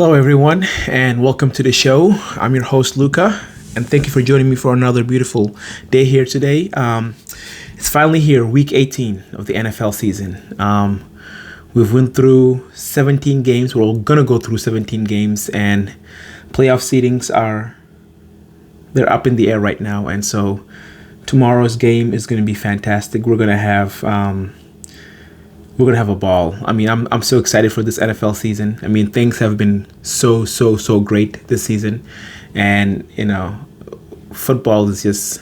Hello, everyone, and welcome to the show. I'm your host, Luca, and thank you for joining me for another beautiful day here today. It's finally here, week 18 of the NFL season. We've went through 17 games. We're gonna go through 17 games, and playoff seedings they're up in the air right now. And so tomorrow's game is gonna be fantastic. We're gonna have a ball. I mean, I'm so excited for this NFL season. I mean, things have been so great this season, and football is just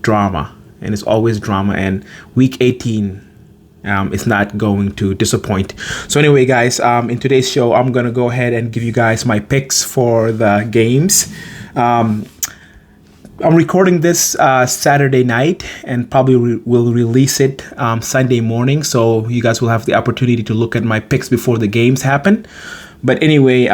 drama, and it's always drama. And week 18 is not going to disappoint. So anyway, guys, in today's show, I'm gonna go ahead and give you guys my picks for the games. I'm recording this Saturday night and probably will release it Sunday morning, so you guys will have the opportunity to look at my picks before the games happen. But anyway,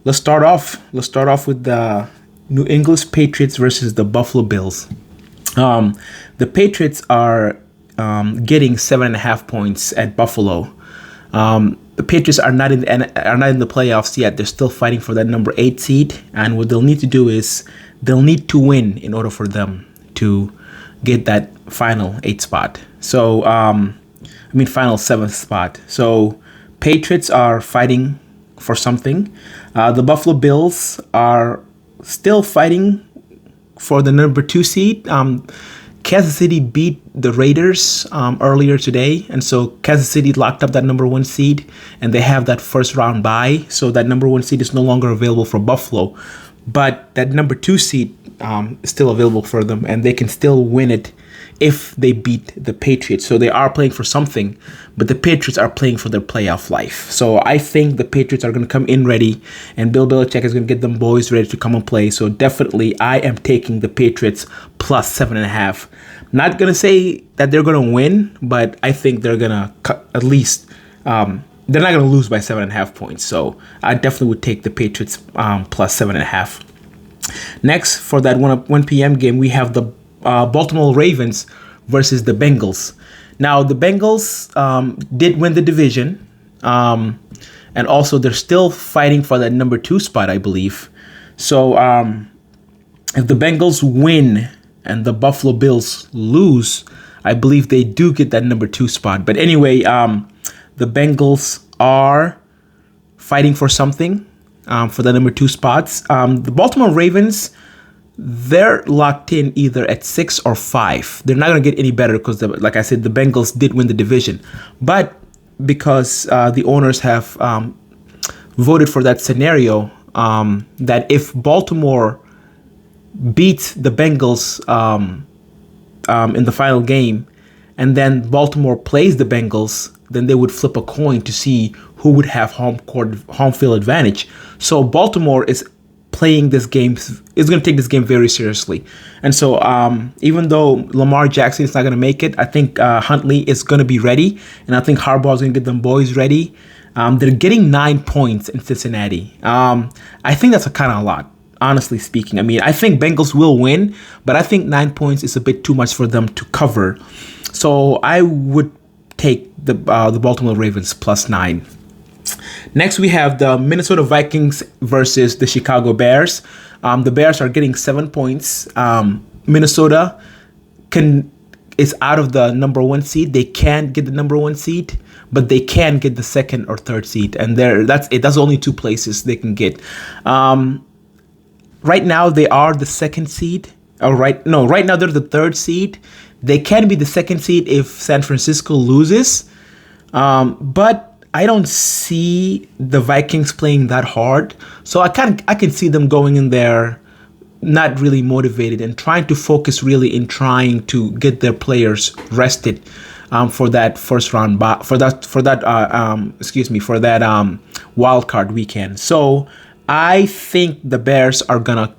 let's start off with the New England Patriots versus the Buffalo Bills. The Patriots are getting 7.5 points at Buffalo. The Patriots are not in the playoffs yet. They're still fighting for that number 8 seed, and what they'll need to do is they'll need to win in order for them to get that final 8 spot. So, final 7th spot. So, Patriots are fighting for something. The Buffalo Bills are still fighting for the number 2 seed. Kansas City beat the Raiders earlier today, and so Kansas City locked up that number 1 seed, and they have that first round bye. So that number 1 seed is no longer available for Buffalo. But that number 2 seed is still available for them, and they can still win it if they beat the Patriots. So they are playing for something, but the Patriots are playing for their playoff life. So I think the Patriots are going to come in ready, and Bill Belichick is going to get them boys ready to come and play. So definitely I am taking the Patriots plus 7.5. Not going to say that they're going to win, but I think they're going to at least... they're not going to lose by 7.5 points. So I definitely would take the Patriots plus 7.5. Next, for that 1 p.m. game, we have the Baltimore Ravens versus the Bengals. Now, the Bengals did win the division. And also, they're still fighting for that number 2 spot, I believe. So if the Bengals win and the Buffalo Bills lose, I believe they do get that number 2 spot. But anyway, the Bengals are fighting for something for the number 2 spots. The Baltimore Ravens, they're locked in either at 6 or 5. They're not going to get any better because, like I said, the Bengals did win the division. But because the owners have voted for that scenario, that if Baltimore beats the Bengals in the final game, and then Baltimore plays the Bengals, then they would flip a coin to see who would have home field advantage. So Baltimore is playing this game, is going to take this game very seriously. And so even though Lamar Jackson is not going to make it, I think Huntley is going to be ready, and I think Harbaugh is going to get them boys ready. They're getting 9 points in Cincinnati. I think that's kind of a lot, honestly speaking. I mean, I think Bengals will win, but I think 9 points is a bit too much for them to cover. So I would take the Baltimore Ravens plus 9. Next, we have the Minnesota Vikings versus the Chicago Bears. The Bears are getting 7 points. Minnesota is out of the number 1 seed. They can't get the number 1 seed, but they can get the 2nd or 3rd seed, and that's it. That's only 2 places they can get. Right now, they are the 2nd seed. Right now they're the 3rd seed. They can be the 2nd seed if San Francisco loses. But I don't see the Vikings playing that hard. So I can see them going in there not really motivated and trying to focus really in trying to get their players rested for that first round for that wild card weekend. So I think the Bears are gonna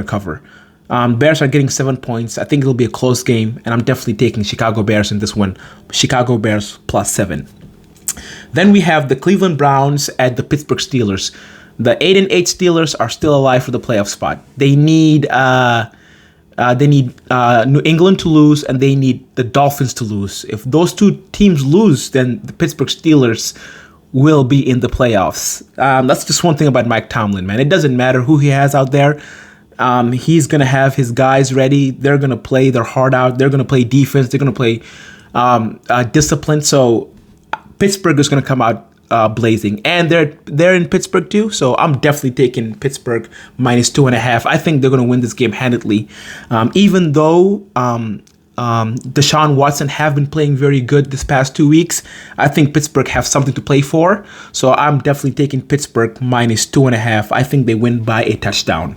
cover. Bears are getting 7 points. I think it'll be a close game, and I'm definitely taking Chicago Bears in this one. Chicago Bears plus 7. Then we have the Cleveland Browns at the Pittsburgh Steelers. The 8-8 Steelers are still alive for the playoff spot. They need New England to lose, and they need the Dolphins to lose. If those two teams lose, then the Pittsburgh Steelers will be in the playoffs. That's just one thing about Mike Tomlin, man. It doesn't matter who he has out there. He's going to have his guys ready. They're going to play their heart out. They're going to play defense. They're going to play discipline. So Pittsburgh is going to come out blazing. And they're in Pittsburgh too. So I'm definitely taking Pittsburgh -2.5. I think they're going to win this game handedly. Even though Deshaun Watson have been playing very good this past 2 weeks, I think Pittsburgh have something to play for. So I'm definitely taking Pittsburgh -2.5. I think they win by a touchdown.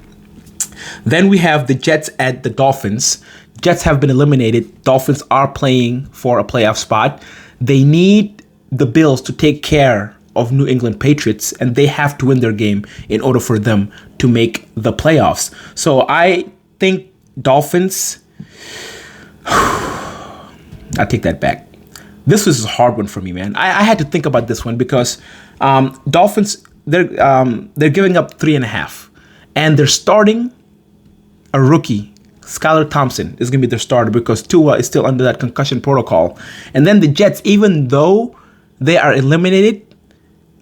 Then we have the Jets at the Dolphins. Jets have been eliminated. Dolphins are playing for a playoff spot. They need the Bills to take care of New England Patriots, and they have to win their game in order for them to make the playoffs. So I think Dolphins... I take that back. This was a hard one for me, man. I had to think about this one because Dolphins, they're giving up 3.5, and they're starting a rookie. Skylar Thompson is going to be their starter because Tua is still under that concussion protocol. And then the Jets, even though they are eliminated,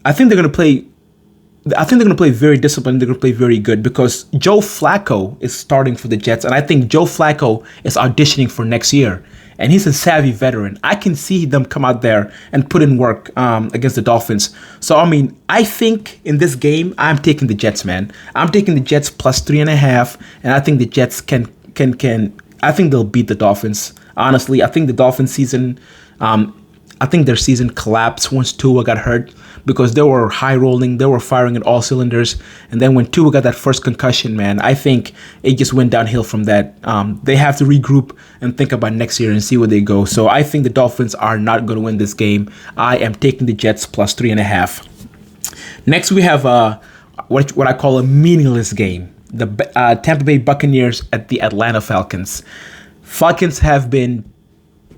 I think they're going to play very disciplined. They're going to play very good because Joe Flacco is starting for the Jets. And I think Joe Flacco is auditioning for next year. And he's a savvy veteran. I can see them come out there and put in work against the Dolphins. So, I mean, I think in this game, I'm taking the Jets, man. I'm taking the Jets +3.5. And I think the Jets can I think they'll beat the Dolphins. Honestly, I think the Dolphins season... I think their season collapsed once Tua got hurt because they were high rolling. They were firing at all cylinders. And then when Tua got that first concussion, man, I think it just went downhill from that. They have to regroup and think about next year and see where they go. So I think the Dolphins are not going to win this game. I am taking the Jets +3.5. Next, we have what I call a meaningless game. The Tampa Bay Buccaneers at the Atlanta Falcons. Falcons have been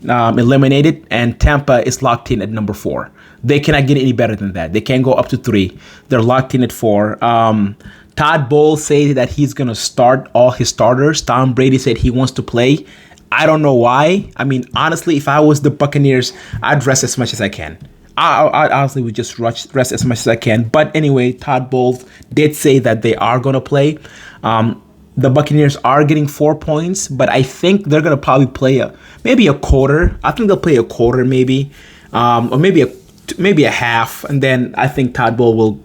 eliminated, and Tampa is locked in at number 4. They cannot get any better than that. They can't go up to 3. They're locked in at 4. Todd Bowles said that he's going to start all his starters. Tom Brady said he wants to play. I don't know why. I mean, honestly, if I was the Buccaneers, I'd rest as much as I can. I honestly would just rest as much as I can. But anyway, Todd Bowles did say that they are going to play. The Buccaneers are getting 4 points, but I think they're going to probably play maybe a quarter. I think they'll play a quarter maybe, or maybe a half. And then I think Todd Bowles will,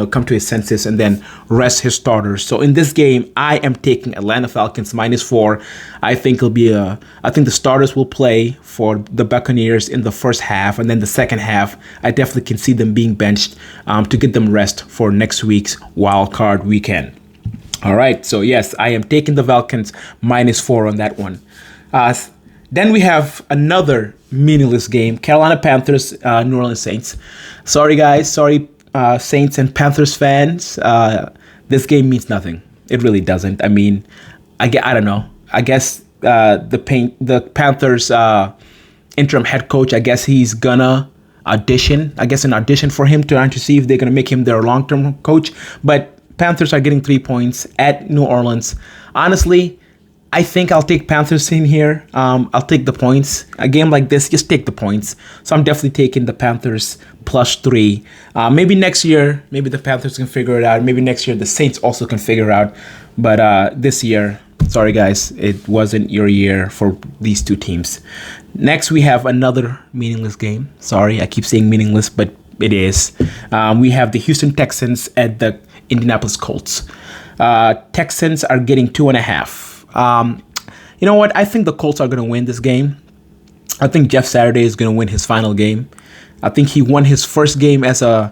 come to his senses and then rest his starters. So in this game, I am taking Atlanta Falcons -4. I think I think the starters will play for the Buccaneers in the first half, and then the second half, I definitely can see them being benched to get them rest for next week's wild card weekend. All right, so yes, I am taking the Falcons -4 on that one. Then we have another meaningless game: Carolina Panthers, New Orleans Saints. Sorry, guys. Sorry, Saints and Panthers fans. This game means nothing. It really doesn't. I mean, I don't know. I guess the Panthers interim head coach, I guess he's gonna audition. I guess an audition for him to see if they're gonna make him their long-term coach. But Panthers are getting 3 points at New Orleans. Honestly, I think I'll take Panthers in here. I'll take the points. A game like this, just take the points. So I'm definitely taking the Panthers +3. Maybe next year, maybe the Panthers can figure it out. Maybe next year the Saints also can figure it out. But this year, sorry guys, it wasn't your year for these two teams. Next, we have another meaningless game. Sorry, I keep saying meaningless, but it is. We have the Houston Texans at the Indianapolis Colts. Texans are getting 2.5. You know what? I think the Colts are going to win this game. I think Jeff Saturday is going to win his final game. I think he won his first game as a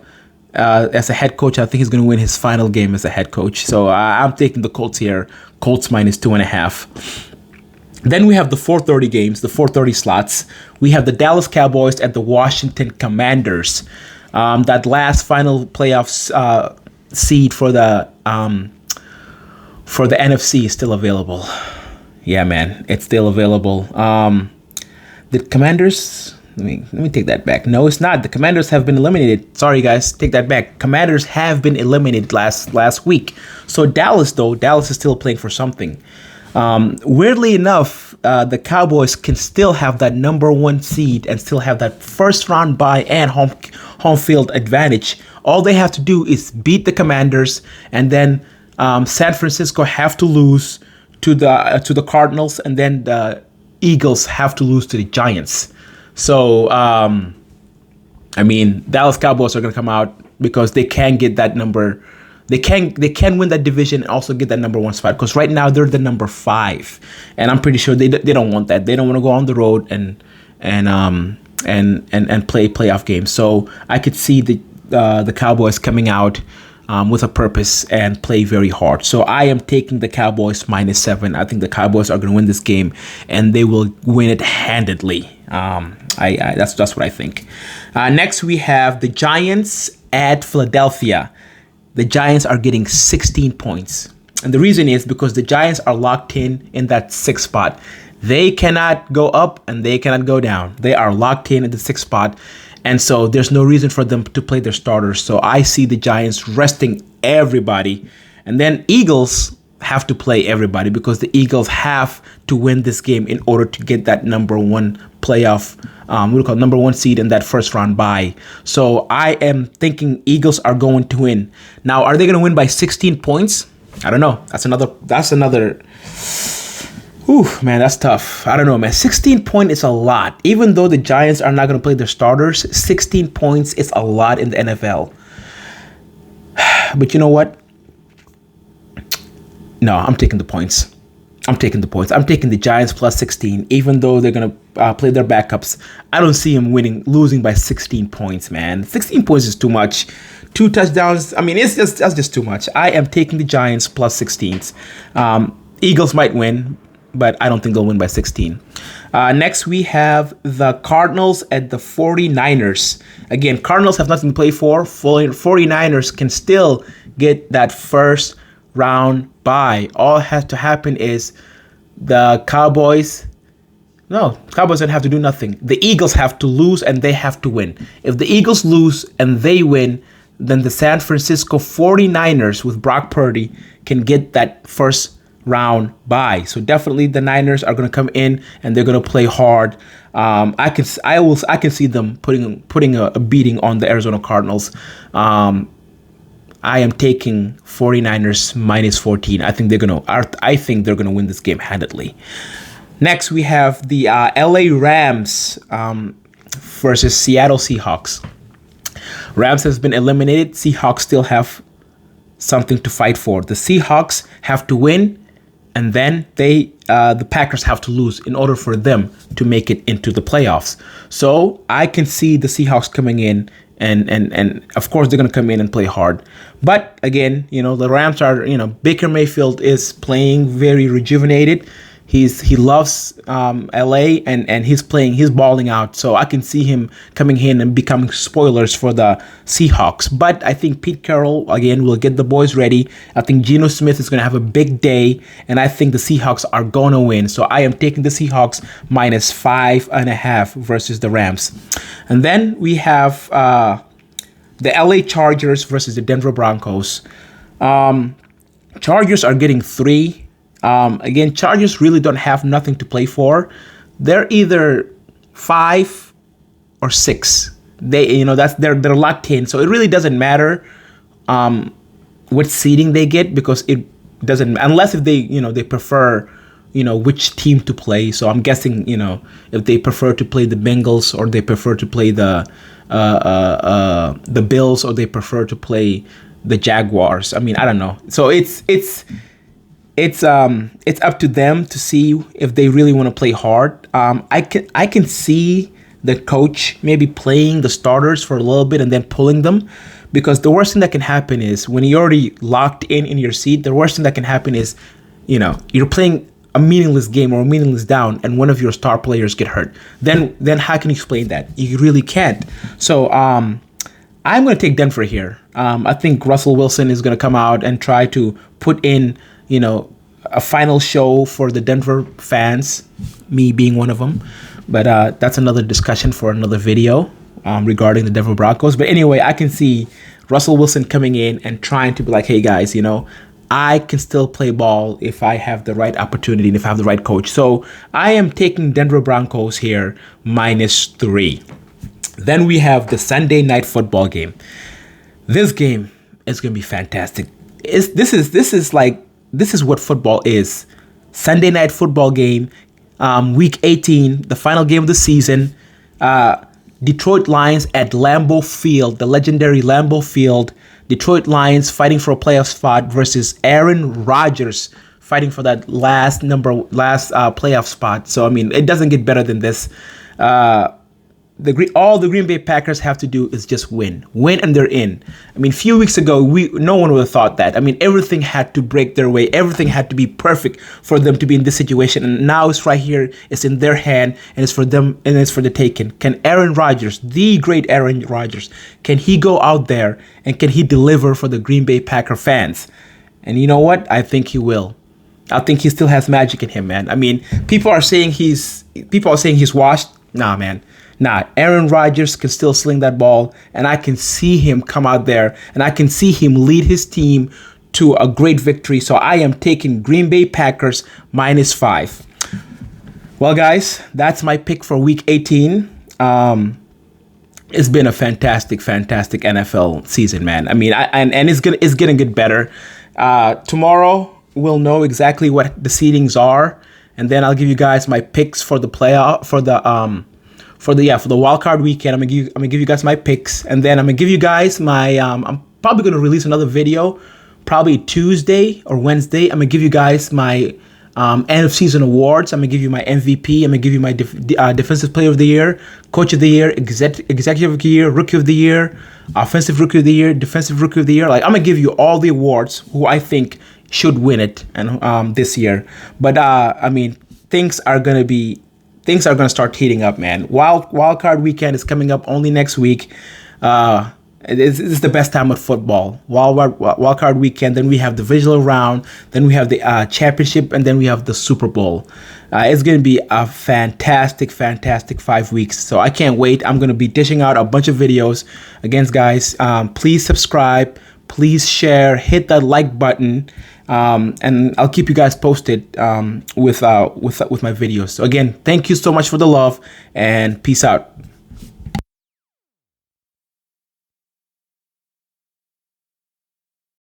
head coach. I think he's going to win his final game as a head coach. So I'm taking the Colts here. Colts -2.5. Then we have the 4:30 games, the 4:30 slots. We have the Dallas Cowboys at the Washington Commanders. That last final playoffs seed for the NFC is still available. Yeah, man, it's still available. The Commanders, let me take that back. No, it's not. The Commanders have been eliminated. Sorry, guys, take that back. Commanders have been eliminated last week. So Dallas is still playing for something. Weirdly enough, the Cowboys can still have that number one seed and still have that first round bye and home field advantage. All they have to do is beat the Commanders, and then San Francisco have to lose to the Cardinals, and then the Eagles have to lose to the Giants. So Dallas Cowboys are going to come out because they can get that number. They can win that division and also get that number one spot, because right now they're the number 5, and I'm pretty sure they don't want that. They don't want to go on the road and play playoff games. So I could see the Cowboys coming out with a purpose and play very hard. So I am taking the Cowboys -7. I think the Cowboys are going to win this game, and they will win it handedly. That's what I think. Next, we have the Giants at Philadelphia. The Giants are getting 16 points. And the reason is because the Giants are locked in that 6th spot. They cannot go up and they cannot go down. They are locked in at the 6th spot. And so there's no reason for them to play their starters. So I see the Giants resting everybody. And then Eagles have to play everybody, because the Eagles have to win this game in order to get that number one playoff, number one seed in that first round bye. So I am thinking Eagles are going to win. Now, are they going to win by 16 points? I don't know. That's another. Ooh, man, that's tough. I don't know, man. 16 points is a lot. Even though the Giants are not going to play their starters, 16 points is a lot in the NFL. But you know what? No, I'm taking the points. I'm taking the Giants plus 16, even though they're going to play their backups. I don't see them losing by 16 points, man. 16 points is too much. 2 touchdowns. I mean, that's just too much. I am taking the Giants plus 16s. Eagles might win, but I don't think they'll win by 16. Next, we have the Cardinals at the 49ers. Again, Cardinals have nothing to play for. 49ers can still get that first round bye. All has to happen is the Cowboys don't have to do nothing. The Eagles have to lose and they have to win. If the Eagles lose and they win, then the San Francisco 49ers with Brock Purdy can get that first round bye. So definitely the Niners are going to come in and they're going to play hard. I can see them putting a beating on the Arizona Cardinals. I am taking 49ers -14. I think they're gonna win this game handedly. Next, we have the LA Rams versus Seattle Seahawks. Rams has been eliminated. Seahawks still have something to fight for. The Seahawks have to win, and then the Packers have to lose in order for them to make it into the playoffs. So I can see the Seahawks coming in. And of course, they're going to come in and play hard. But again, the Rams are, Baker Mayfield is playing very rejuvenated. He loves LA and he's balling out. So I can see him coming in and becoming spoilers for the Seahawks. But I think Pete Carroll, again, will get the boys ready. I think Geno Smith is going to have a big day. And I think the Seahawks are going to win. So I am taking the Seahawks -5.5 versus the Rams. And then we have the LA Chargers versus the Denver Broncos. Chargers are getting 3. Again, Chargers really don't have nothing to play for. They're either 5 or 6. They're locked in. So it really doesn't matter what seeding they get, because it doesn't, unless if they prefer which team to play. So I'm guessing if they prefer to play the Bengals, or they prefer to play the Bills, or they prefer to play the Jaguars. I mean, I don't know. So it's up to them to see if they really want to play hard. I can see the coach maybe playing the starters for a little bit and then pulling them, because the worst thing that can happen is when you're already locked in your seat, the worst thing that can happen is you're playing a meaningless game or a meaningless down, and one of your star players get hurt. Then how can you explain that? You really can't. So I'm going to take Denver here. I think Russell Wilson is going to come out and try to put in, a final show for the Denver fans, me being one of them. But that's another discussion for another video regarding the Denver Broncos. But anyway, I can see Russell Wilson coming in and trying to be like, hey guys, I can still play ball if I have the right opportunity and if I have the right coach. So I am taking Denver Broncos here -3. Then we have the Sunday night football game. This game is going to be fantastic. This is what football is. Sunday night football game, week 18, the final game of the season. Detroit Lions at Lambeau Field, the legendary Lambeau Field. Detroit Lions fighting for a playoff spot versus Aaron Rodgers fighting for that last playoff spot. So I mean, it doesn't get better than this. All the Green Bay Packers have to do is just win, and they're in. I mean, a few weeks ago, no one would have thought that. I mean, everything had to break their way. Everything had to be perfect for them to be in this situation. And now it's right here. It's in their hand, and it's for them, and it's for the taking. Can Aaron Rodgers, the great Aaron Rodgers, can he go out there and can he deliver for the Green Bay Packer fans? And you know what? I think he will. I think he still has magic in him, man. I mean, people are saying he's washed. Nah, man. Nah, Aaron Rodgers can still sling that ball, and I can see him come out there, and I can see him lead his team to a great victory. So I am taking Green Bay Packers -5. Well, guys, that's my pick for Week 18. It's been a fantastic NFL season, man. I mean, and it's gonna get better. Tomorrow we'll know exactly what the seedings are, and then I'll give you guys my picks for the playoff for the wild card weekend. I'm gonna give you guys my picks, and then I'm gonna give you guys my. I'm probably gonna release another video, probably Tuesday or Wednesday. I'm gonna give you guys my end of season awards. I'm gonna give you my MVP. I'm gonna give you my defensive player of the year, coach of the year, executive of the year, rookie of the year, offensive rookie of the year, defensive rookie of the year. Like, I'm gonna give you all the awards who I think should win it and this year. But I mean, things are gonna start heating up, man. Wild card weekend is coming up only next week. It's the best time of football. Wild card weekend. Then we have the divisional round. Then we have the championship, and then we have the Super Bowl. It's gonna be a fantastic 5 weeks. So I can't wait. I'm gonna be dishing out a bunch of videos. Again, guys, please subscribe. Please share. Hit that like button. And I'll keep you guys posted with my videos. So again, thank you so much for the love, and peace out.